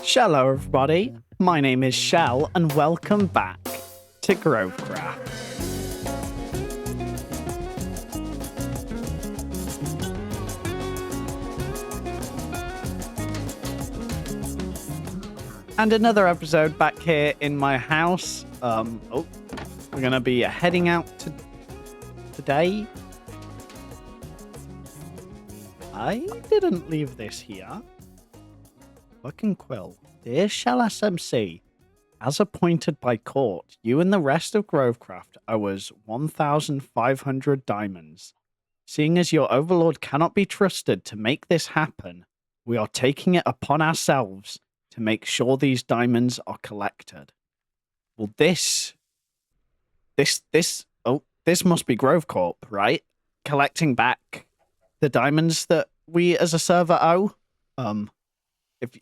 Hello everybody, my name is Shell and welcome back to Grovecraft. And another episode back here in my house. We're gonna be heading out today. I didn't leave this here. Fucking quill. Dear Shell SMP, as appointed by court, you and the rest of Grovecraft owe us 1,500 diamonds. Seeing as your overlord cannot be trusted to make this happen, we are taking it upon ourselves to make sure these diamonds are collected. Well, this must be Grove Corp, right? Collecting back the diamonds that we as a server owe.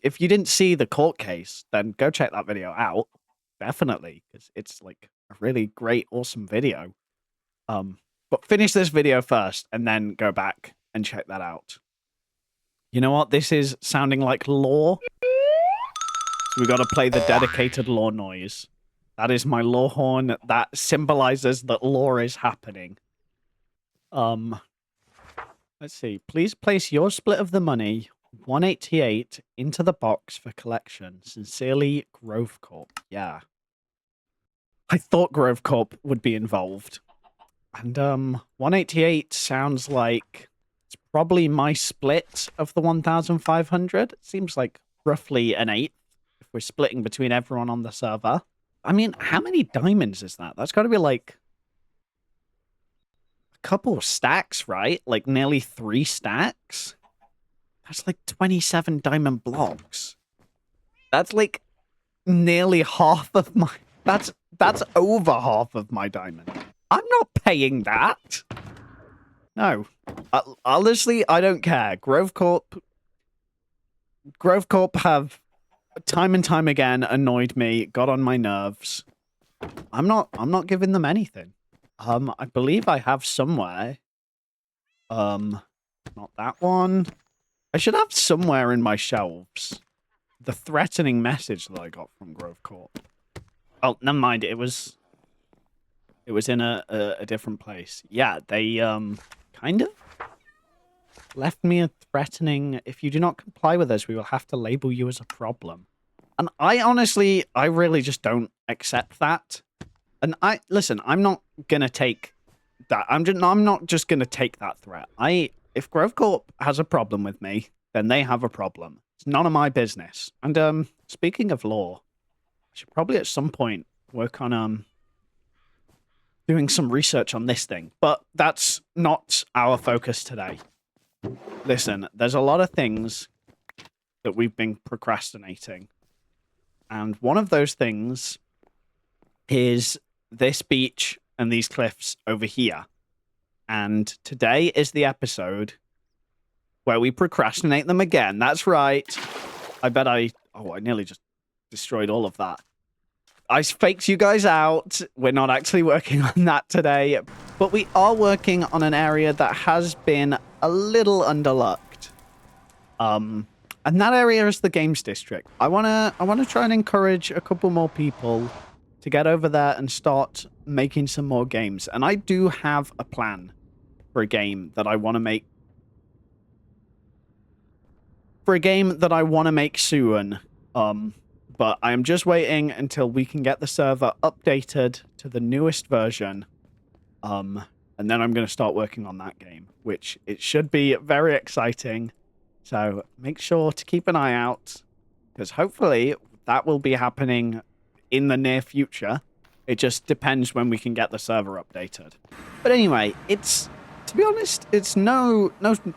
If you didn't see the court case, then go check that video out. Definitely, because it's like a really great, awesome video. But finish this video first and then go back and check that out. You know what? This is sounding like lore. So we got to play the dedicated lore noise. That is my lore horn. That symbolizes that lore is happening. Let's see. Please place your split of the money, 188, into the box for collection. Sincerely, Grove Corp. Yeah. I thought Grove Corp would be involved. And 188 sounds like it's probably my split of the 1,500. It seems like roughly an eighth if we're splitting between everyone on the server. I mean, how many diamonds is that? That's got to be like a couple of stacks, right? Like nearly 3 stacks. That's like 27 diamond blocks. That's like nearly half of my... That's over half of my diamond. I'm not paying that. No. Honestly, I don't care. Grove Corp have time and time again annoyed me, got on my nerves. I'm not giving them anything. I believe I have somewhere. Not that one. I should have somewhere in my shelves the threatening message that I got from Grove Corp. Oh, never mind. It was in a different place. Yeah, they kind of left me a threatening. If you do not comply with us, we will have to label you as a problem. And I really just don't accept that. And listen, I'm not gonna take that. I'm not just gonna take that threat. If Grove Corp has a problem with me, then they have a problem. It's none of my business. And speaking of law, I should probably at some point work on doing some research on this thing. But that's not our focus today. Listen, there's a lot of things that we've been procrastinating. And one of those things is this beach and these cliffs over here. And today is the episode where we procrastinate them again. That's right. I bet I nearly just destroyed all of that. I faked you guys out. We're not actually working on that today, but we are working on an area that has been a little underlooked. And that area is the Games District. I wanna try and encourage a couple more people to get over there and start making some more games. And I do have a plan for a game that I want to make. Soon. But I am just waiting until we can get the server updated to the newest version. And then I'm going to start working on that game, which it should be very exciting. So make sure to keep an eye out, because hopefully that will be happening in the near future. It just depends when we can get the server updated. But anyway, to be honest, it's not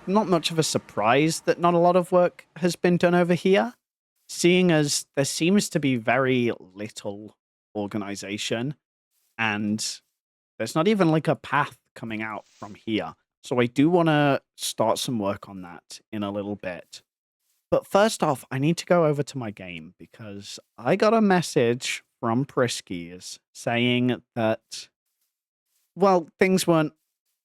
much of a surprise that not a lot of work has been done over here, seeing as there seems to be very little organization, and there's not even like a path coming out from here. So I do want to start some work on that in a little bit. But first off, I need to go over to my game because I got a message from Priskies saying that, well, things weren't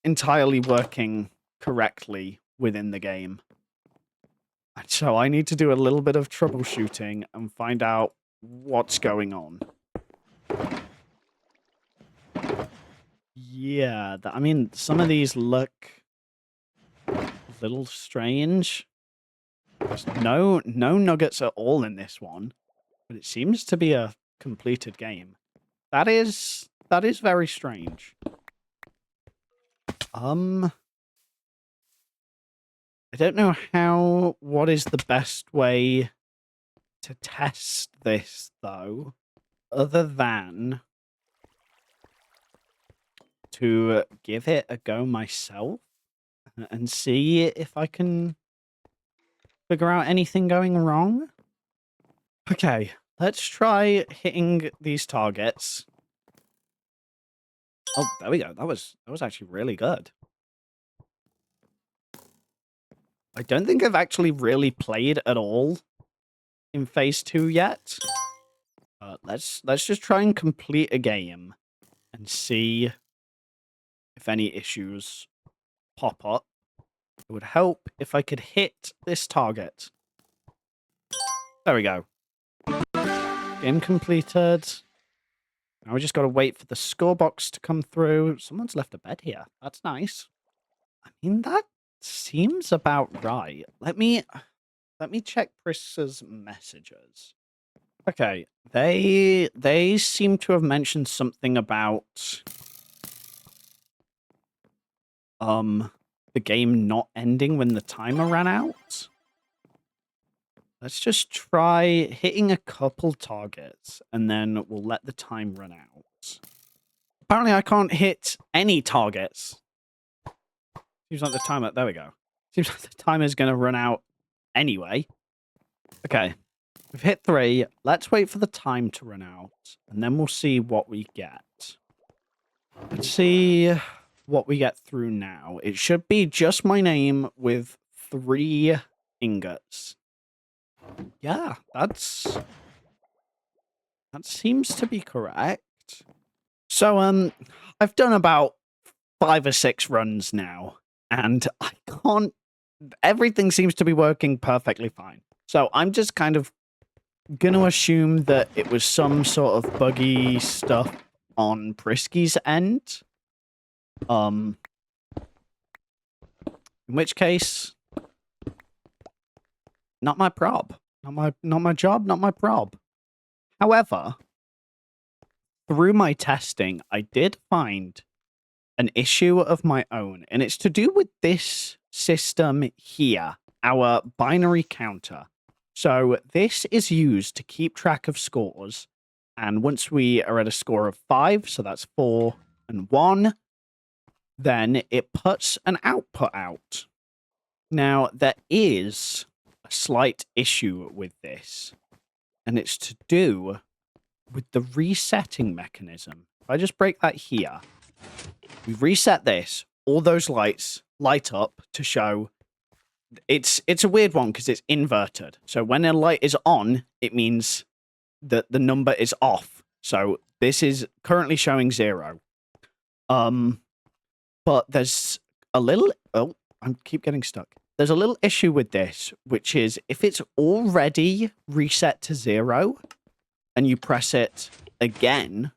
entirely working correctly within the game. And so I need to do a little bit of troubleshooting and find out what's going on. Yeah, I mean, some of these look a little strange. There's no nuggets at all in this one, but it seems to be a completed game. That is very strange. I don't know what is the best way to test this though, other than to give it a go myself and see if I can figure out anything going wrong. Okay, let's try hitting these targets. Oh, there we go. That was actually really good. I don't think I've actually really played at all in phase 2 yet. Let's just try and complete a game and see if any issues pop up. It would help if I could hit this target. There we go. Game completed. Now we just got to wait for the score box to come through. Someone's left a bed here. That's nice. I mean, that seems about right. Let me check Prissa's messages. Okay, they seem to have mentioned something about the game not ending when the timer ran out. Let's just try hitting a couple targets, and then we'll let the time run out. Apparently, I can't hit any targets. Seems like the timer... There we go. Seems like the timer's going to run out anyway. Okay. We've hit 3. Let's wait for the time to run out, and then we'll see what we get. Let's see what we get through now. It should be just my name with 3 ingots. Yeah, that seems to be correct. So, I've done about 5 or 6 runs now, and I can't... Everything seems to be working perfectly fine. So I'm just kind of gonna assume that it was some sort of buggy stuff on Prisky's end. In which case, not my prob. Not my job, not my prob. However, through my testing, I did find an issue of my own, and it's to do with this system here, our binary counter. So this is used to keep track of scores, and once we are at a score of 5, so that's 4 and 1, then it puts an output out. Now, there is a slight issue with this, and it's to do with the resetting mechanism. If I just break that here, we reset this, all those lights light up to show... It's a weird one because it's inverted. So when a light is on, it means that the number is off. So this is currently showing 0. But there's a little... Oh, I keep getting stuck. There's a little issue with this, which is if it's already reset to 0 and you press it again,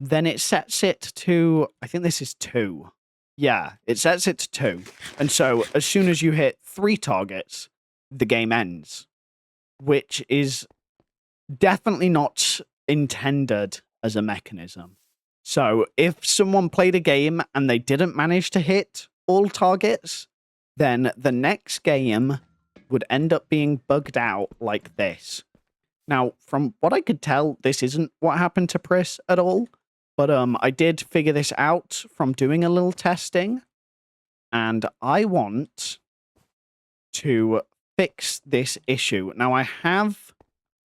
then it sets it to... I think this is 2. Yeah, it sets it to 2. And so as soon as you hit 3 targets, the game ends, which is definitely not intended as a mechanism. So if someone played a game and they didn't manage to hit all targets, then the next game would end up being bugged out like this. Now, from what I could tell, this isn't what happened to Pris at all. But I did figure this out from doing a little testing, and I want to fix this issue. Now, I have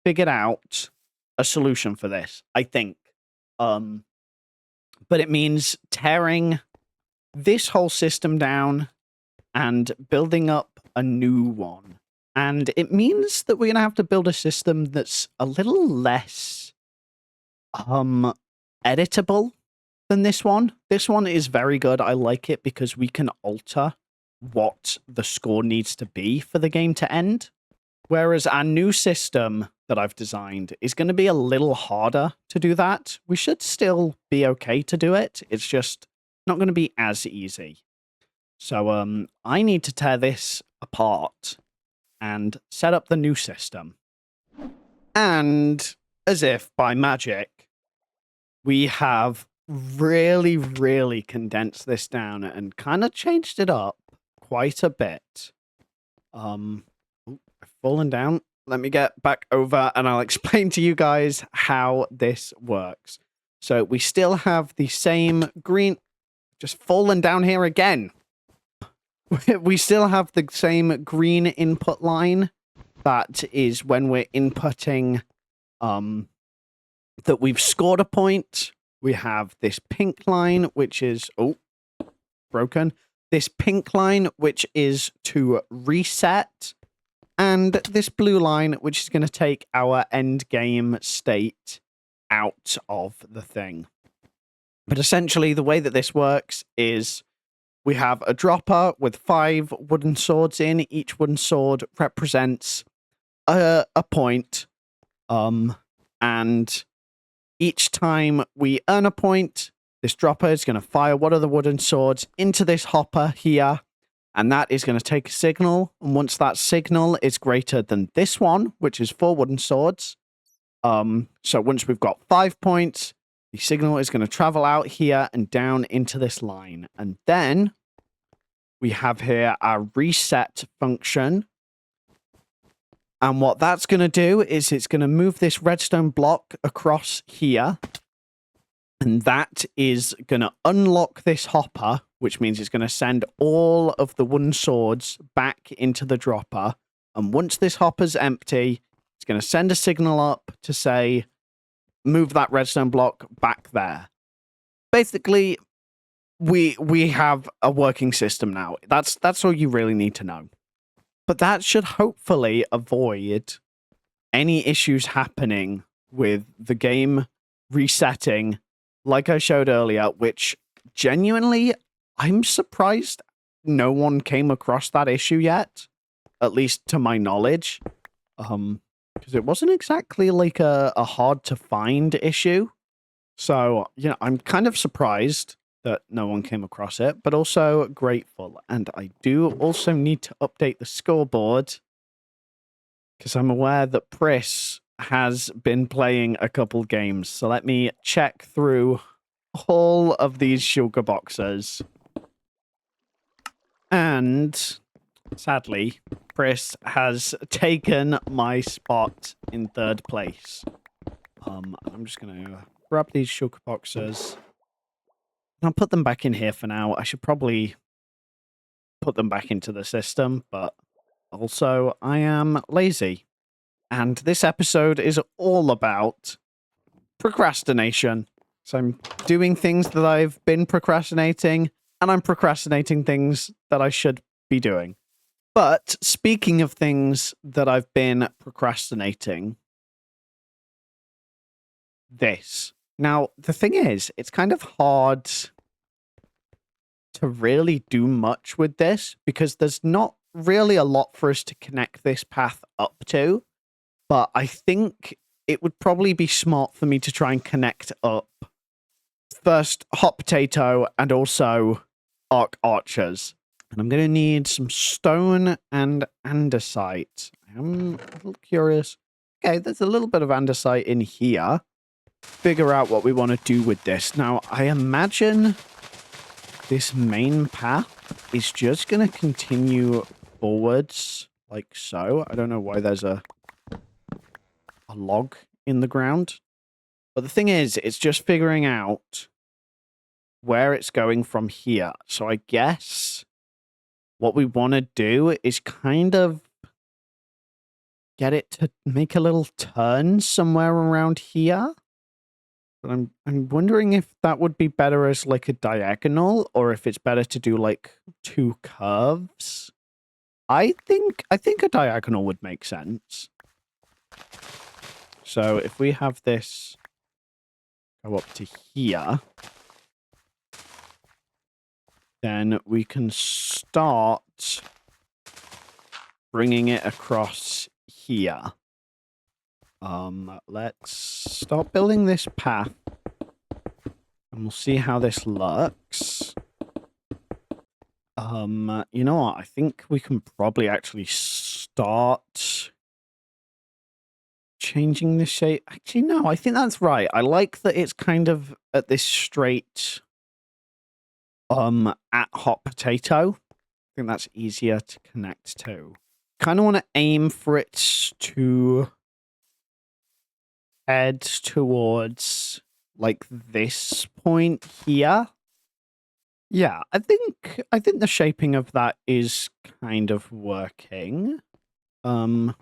figured out a solution for this, I think. But it means tearing this whole system down and building up a new one. And it means that we're going to have to build a system that's a little less... editable than this one. This one is very good. I like it because we can alter what the score needs to be for the game to end. Whereas our new system that I've designed is going to be a little harder to do that. We should still be okay to do it. It's just not going to be as easy. So I need to tear this apart and set up the new system. And as if by magic, we have really, really condensed this down and kind of changed it up quite a bit. I've fallen down. Let me get back over and I'll explain to you guys how this works. So we still have the same green, just fallen down here again. We still have the same green input line. That is when we're inputting that we've scored a point. We have this pink line, which is, broken. This pink line, which is to reset. And this blue line, which is going to take our end game state out of the thing. But essentially, the way that this works is we have a dropper with 5 wooden swords in. Each wooden sword represents a point. And each time we earn a point, this dropper is going to fire one of the wooden swords into this hopper here. And that is going to take a signal. And once that signal is greater than this one, which is 4 wooden swords. So once we've got 5 points, the signal is going to travel out here and down into this line. And then we have here our reset function. And what that's going to do is it's going to move this redstone block across here. And that is going to unlock this hopper, which means it's going to send all of the wooden swords back into the dropper. And once this hopper's empty, it's going to send a signal up to say, move that redstone block back there. Basically, we have a working system now. That's all you really need to know. But that should hopefully avoid any issues happening with the game resetting, like I showed earlier, which genuinely, I'm surprised no one came across that issue yet, at least to my knowledge. Because it wasn't exactly like a hard to find issue. So, I'm kind of surprised that no one came across it, but also grateful. And I do also need to update the scoreboard because I'm aware that Pris has been playing a couple games. So let me check through all of these sugar boxes. And sadly, Pris has taken my spot in 3rd place. I'm just going to grab these sugar boxes. I'll put them back in here for now. I should probably put them back into the system, but also I am lazy. And this episode is all about procrastination. So I'm doing things that I've been procrastinating, and I'm procrastinating things that I should be doing. But speaking of things that I've been procrastinating, this. Now, the thing is, it's kind of hard to really do much with this because there's not really a lot for us to connect this path up to. But I think it would probably be smart for me to try and connect up first hot potato and also archers. And I'm going to need some stone and andesite. I'm a little curious. Okay, there's a little bit of andesite in here. Figure out what we want to do with this. Now, I imagine this main path is just going to continue forwards like so. I don't know why there's a log in the ground. But the thing is, it's just figuring out where it's going from here. So I guess what we want to do is kind of get it to make a little turn somewhere around here. But I'm wondering if that would be better as like a diagonal or if it's better to do like 2 curves. I think a diagonal would make sense. So if we have this go up to here, then we can start bringing it across here. Let's start building this path, and we'll see how this looks. You know what? I think we can probably actually start changing the shape. Actually, no, I think that's right. I like that it's kind of at this straight, at hot potato. I think that's easier to connect to. Kind of want to aim for it to head towards like this point here. Yeah, I think the shaping of that is kind of working. We're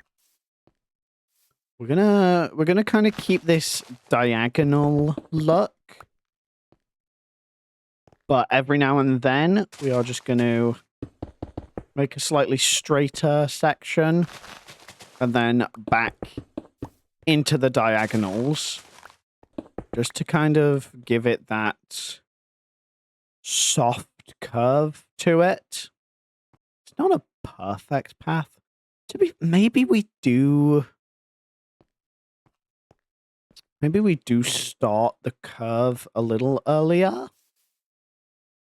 gonna kind of keep this diagonal look, but every now and then we are just gonna make a slightly straighter section and then back into the diagonals, just to kind of give it that soft curve to it. It's not a perfect path. Maybe we do start the curve a little earlier.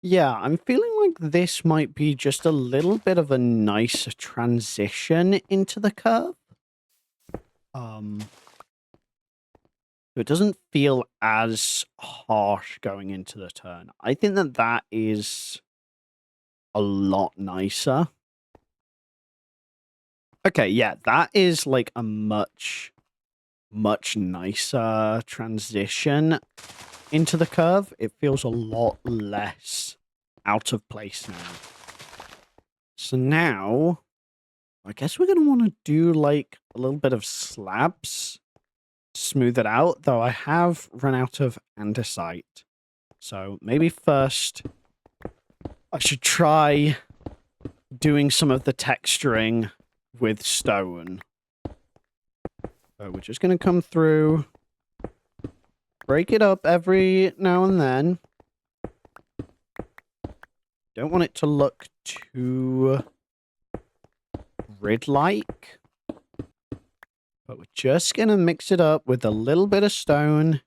Yeah, I'm feeling like this might be just a little bit of a nicer transition into the curve. It doesn't feel as harsh going into the turn. I think that is a lot nicer. Okay, yeah, that is like a much nicer transition into the curve. It feels a lot less out of place now. So now, I guess we're going to want to do like a little bit of slabs. Smooth it out, though I have run out of andesite. So maybe first I should try doing some of the texturing with stone. So we're just going to come through, break it up every now and then. Don't want it to look too grid-like. But we're just going to mix it up with a little bit of stone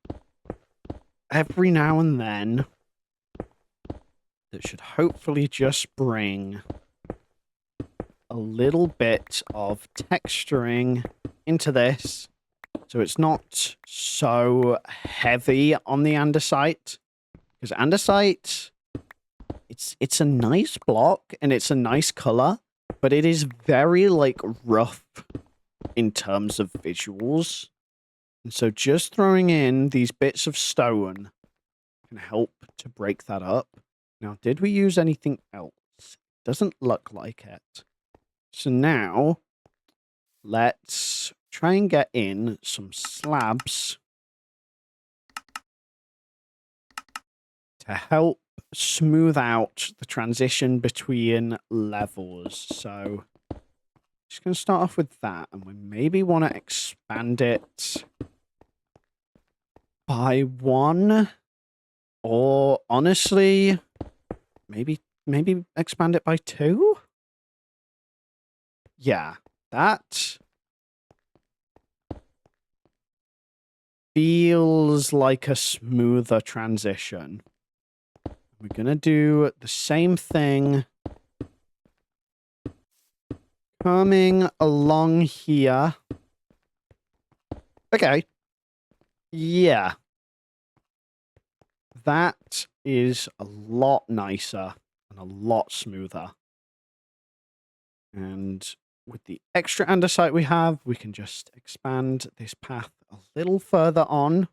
every now and then. That should hopefully just bring a little bit of texturing into this. So it's not so heavy on the andesite. Because andesite, it's a nice block and it's a nice color. But it is very, like, rough in terms of visuals. And so just throwing in these bits of stone can help to break that up. Now, did we use anything else? Doesn't look like it. So now, let's try and get in some slabs to help smooth out the transition between levels. So just going to start off with that, and we maybe want to expand it by 1, or honestly, maybe expand it by 2? Yeah, that feels like a smoother transition. We're going to do the same thing coming along here. Okay. Yeah. That is a lot nicer and a lot smoother. And with the extra andesite we have, we can just expand this path a little further on.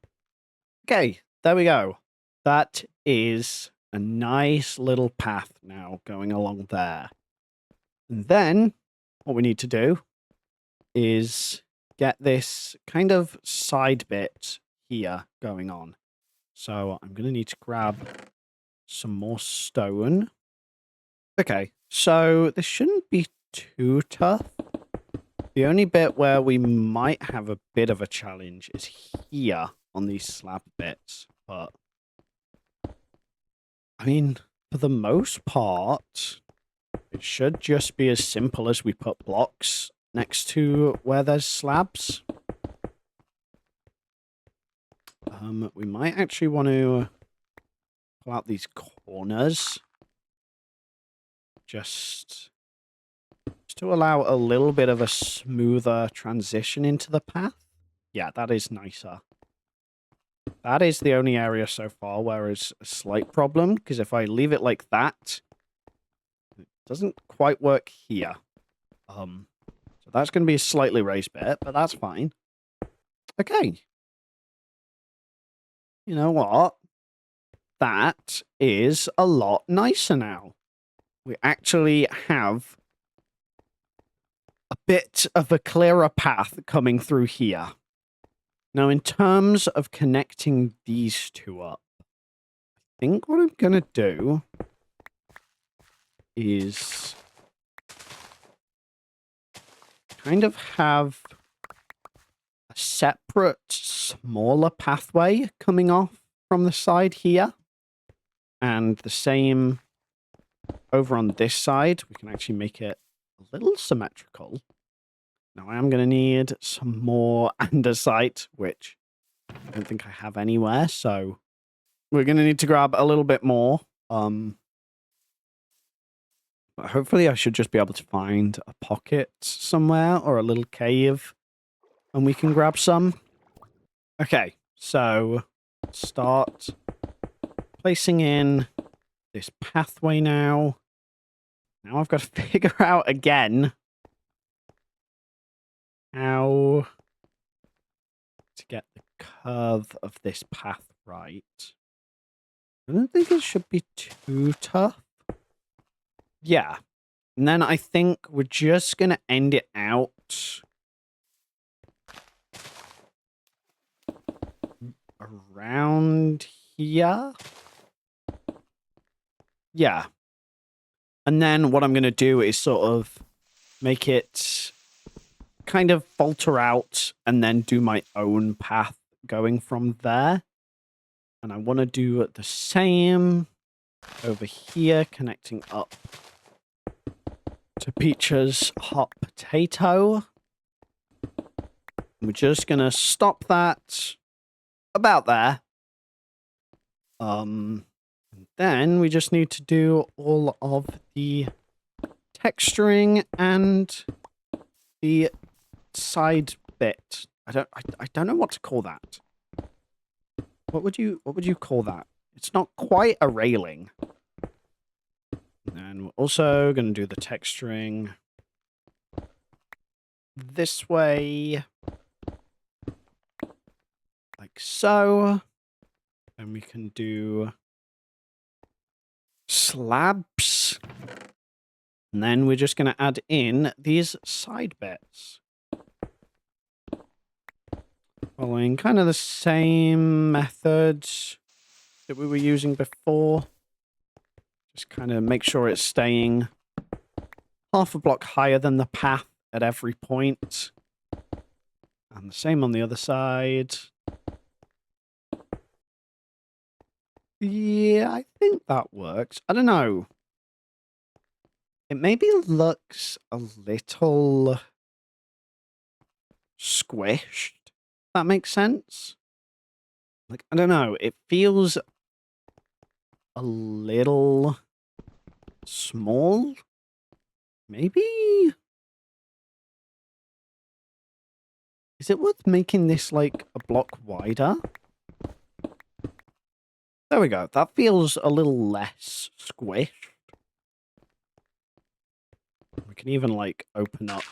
Okay, there we go. That is a nice little path now going along there. And then what we need to do is get this kind of side bit here going on. So I'm going to need to grab some more stone. Okay, so this shouldn't be too tough. The only bit where we might have a bit of a challenge is here on these slab bits. But, I mean, for the most part, it should just be as simple as we put blocks next to where there's slabs. We might actually want to pull out these corners. Just to allow a little bit of a smoother transition into the path. Yeah, that is nicer. That is the only area so far where it's a slight problem, because if I leave it like that, it doesn't quite work here. So that's going to be a slightly raised bit, but that's fine. Okay. You know what? That is a lot nicer now. We actually have a bit of a clearer path coming through here. Now, in terms of connecting these two up, I think what I'm going to do is kind of have a separate, smaller pathway coming off from the side here. And the same over on this side. We can actually make it a little symmetrical. Now, I am going to need some more andesite, which I don't think I have anywhere. So we're going to need to grab a little bit more. But hopefully I should just be able to find a pocket somewhere or a little cave and we can grab some. Okay, so start placing in this pathway now. Now I've got to figure out again how to get the curve of this path right. I don't think it should be too tough. Yeah. And then I think we're just going to end it out around here. Yeah. And then what I'm going to do is sort of make it kind of falter out and then do my own path going from there. And I want to do the same over here, connecting up to Peach's hot potato. We're just going to stop that about there. And then we just need to do all of the texturing and the side bit. I don't know what to call that. What would you call that? It's not quite a railing. And we're also going to do the texturing this way. Like so. And we can do slabs. And then we're just going to add in these side bits. Following kind of the same method that we were using before. Just kind of make sure it's staying half a block higher than the path at every point. And the same on the other side. Yeah, I think that works. I don't know. It maybe looks a little squished. That makes sense. Like, I don't know. It feels a little small. Maybe. Is it worth making this like a block wider? There we go. That feels a little less squished. We can even like open up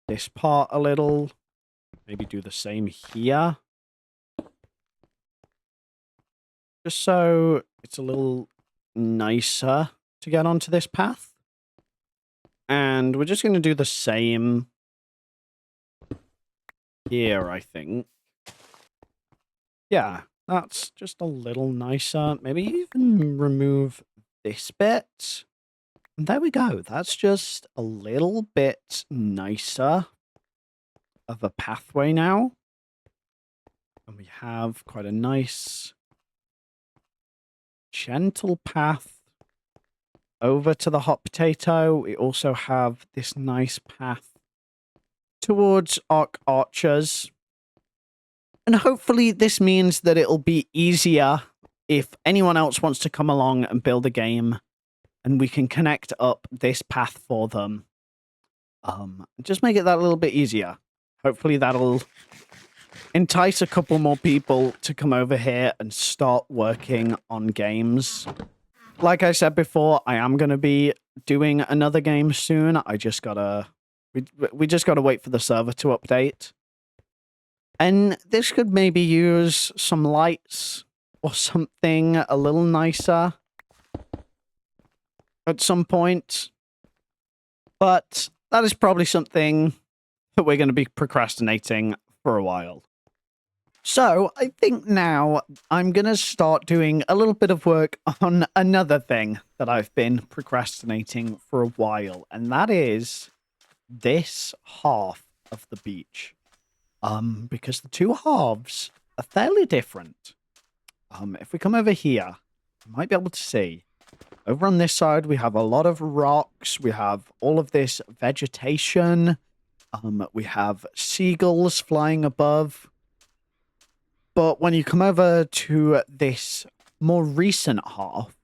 this part a little. Maybe do the same here. Just so it's a little nicer to get onto this path. And we're just going to do the same here, I think. Yeah, that's just a little nicer. Maybe even remove this bit. And there we go. That's just a little bit nicer of a pathway now. And we have quite a nice gentle path over to the hot potato. We also have this nice path towards archers. And hopefully this means that it'll be easier if anyone else wants to come along and build a game, and we can connect up this path for them. Just make it that a little bit easier. Hopefully that'll entice a couple more people to come over here and start working on games. Like I said before, I am going to be doing another game soon. I just gotta... We just gotta wait for the server to update. And this could maybe use some lights or something a little nicer at some point. But that is probably something that we're going to be procrastinating for a while. So I think now I'm going to start doing a little bit of work on another thing that I've been procrastinating for a while. And that is this half of the beach. Because the two halves are fairly different. If we come over here, you might be able to see. Over on this side, we have a lot of rocks. We have all of this vegetation. We have seagulls flying above. But when you come over to this more recent half,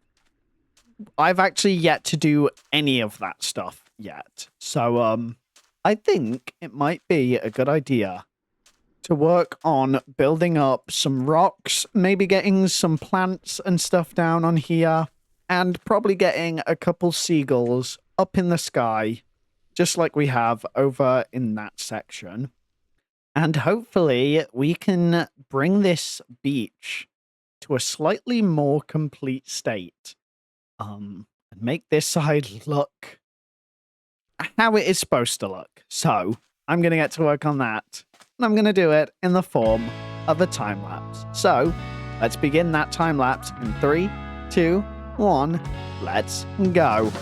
I've actually yet to do any of that stuff yet. So, I think it might be a good idea to work on building up some rocks, maybe getting some plants and stuff down on here, and probably getting a couple seagulls up in the sky, just like we have over in that section. And hopefully we can bring this beach to a slightly more complete state, and make this side look how it is supposed to look. So I'm going to get to work on that. And I'm going to do it in the form of a time lapse. So let's begin that time lapse in 3, 2, 1. Let's go.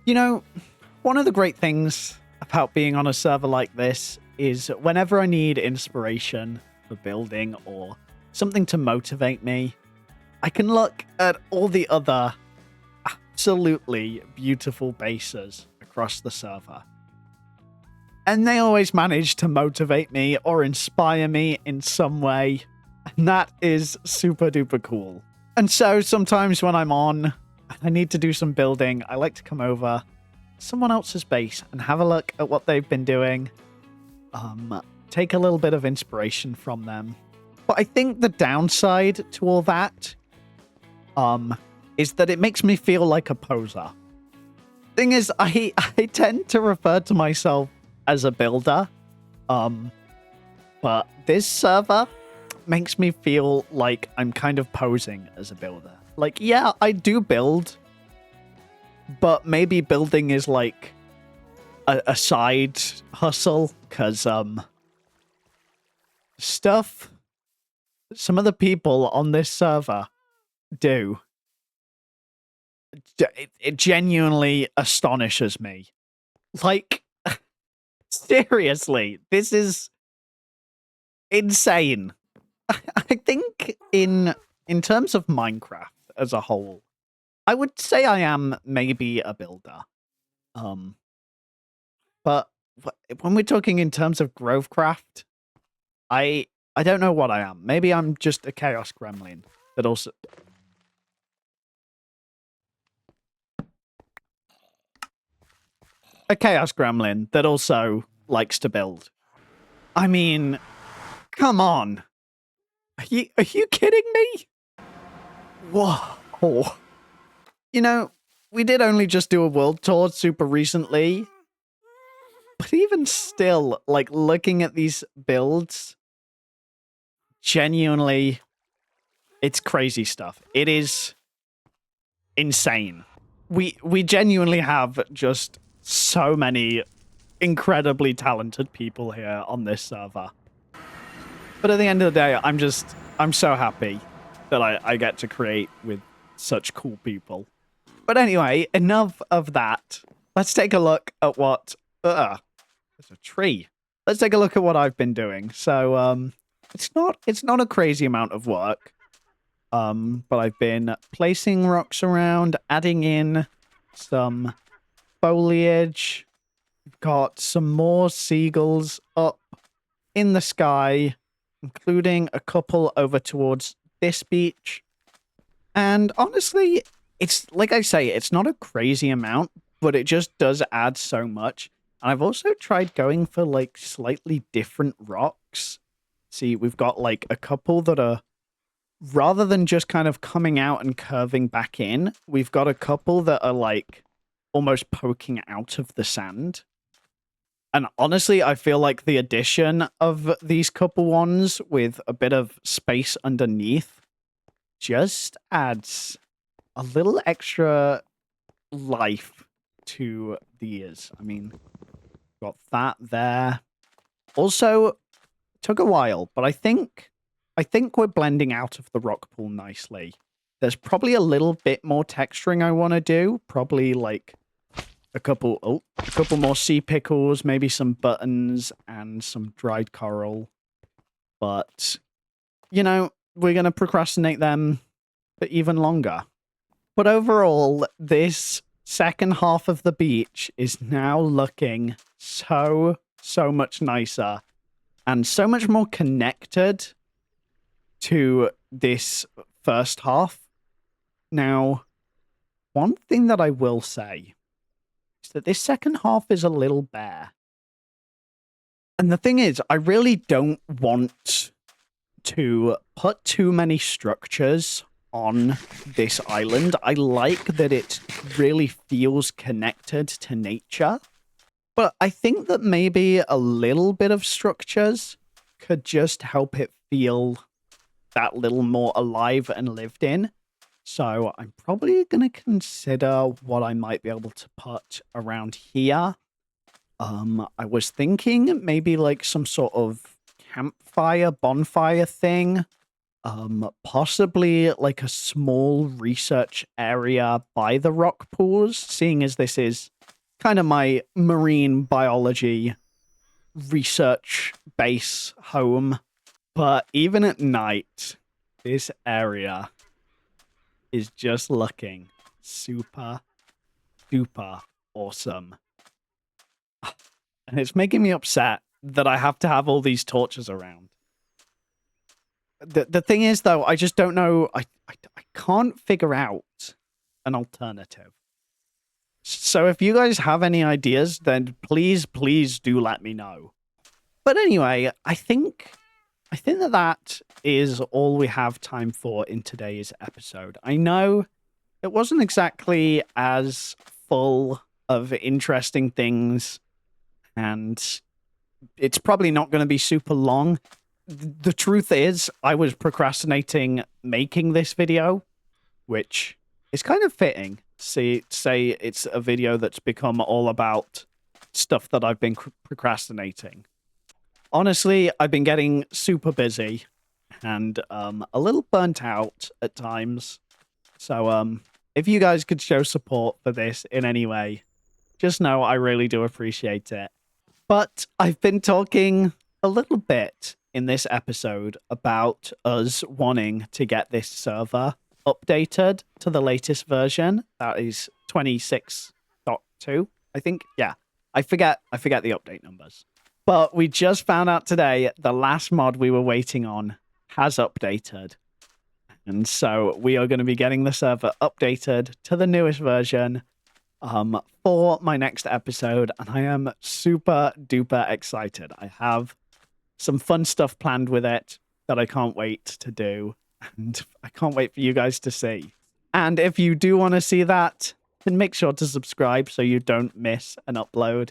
You know, one of the great things about being on a server like this is whenever I need inspiration for building or something to motivate me, I can look at all the other absolutely beautiful bases across the server. And they always manage to motivate me or inspire me in some way. And that is super duper cool. And so sometimes when I'm on, I need to do some building, I like to come over someone else's base and have a look at what they've been doing. Take a little bit of inspiration from them. But I think the downside to all that is that it makes me feel like a poser. Thing is, I tend to refer to myself as a builder. But this server makes me feel like I'm kind of posing as a builder. Like, yeah, I do build, but maybe building is like a side hustle, because stuff some of the people on this server do, it genuinely astonishes me. Like, seriously, this is insane. I think in terms of Minecraft as a whole, I would say I am maybe a builder. But when we're talking in terms of Grovecraft, I don't know what I am. Maybe I'm just a chaos gremlin that also likes to build. I mean, come on. Are you kidding me? Whoa. You know, we did only just do a world tour super recently. But even still, like, looking at these builds, genuinely, it's crazy stuff. It is insane. We genuinely have just so many incredibly talented people here on this server. But at the end of the day, I'm so happy that I get to create with such cool people. But anyway, enough of that. Let's take a look at what... there's a tree. Let's take a look at what I've been doing. So, it's not a crazy amount of work. But I've been placing rocks around, adding in some foliage. We've got some more seagulls up in the sky, including a couple over towards this beach. And honestly, it's like I say, it's not a crazy amount, but it just does add so much. And I've also tried going for like slightly different rocks. See, we've got like a couple that are, rather than just kind of coming out and curving back in, we've got a couple that are like almost poking out of the sand. And honestly, I feel like the addition of these couple ones with a bit of space underneath just adds a little extra life to these. I mean, got that there. Also, took a while, but I think we're blending out of the rock pool nicely. There's probably a little bit more texturing I want to do. Probably like a couple more sea pickles, maybe some buttons and some dried coral. But, you know, we're going to procrastinate them for even longer. But overall, this second half of the beach is now looking so much nicer and so much more connected to this first half. Now, one thing that I will say is that this second half is a little bare. And the thing is, I really don't want to put too many structures on this island. I like that it really feels connected to nature. But I think that maybe a little bit of structures could just help it feel that little more alive and lived in. So I'm probably going to consider what I might be able to put around here. I was thinking maybe like some sort of campfire, bonfire thing. Possibly like a small research area by the rock pools, seeing as this is kind of my marine biology research base home. But even at night, this area is just looking super duper awesome. And it's making me upset that I have to have all these torches around. The thing is, though, I just don't know. I can't figure out an alternative. So if you guys have any ideas, then please do let me know. But anyway, I think that is all we have time for in today's episode. I know it wasn't exactly as full of interesting things, and it's probably not going to be super long. The truth is, I was procrastinating making this video, which is kind of fitting. Say it's a video that's become all about stuff that I've been procrastinating. Honestly, I've been getting super busy and a little burnt out at times. So if you guys could show support for this in any way, just know I really do appreciate it. But I've been talking a little bit in this episode about us wanting to get this server updated to the latest version. That is 26.2, I think. Yeah, I forget the update numbers. But we just found out today the last mod we were waiting on has updated. And so we are going to be getting the server updated to the newest version for my next episode. And I am super duper excited. I have some fun stuff planned with it that I can't wait to do. And I can't wait for you guys to see. And if you do want to see that, then make sure to subscribe so you don't miss an upload.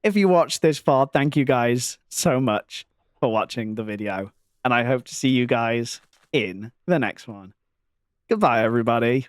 If you watched this far, thank you guys so much for watching the video. And I hope to see you guys in the next one. Goodbye, everybody.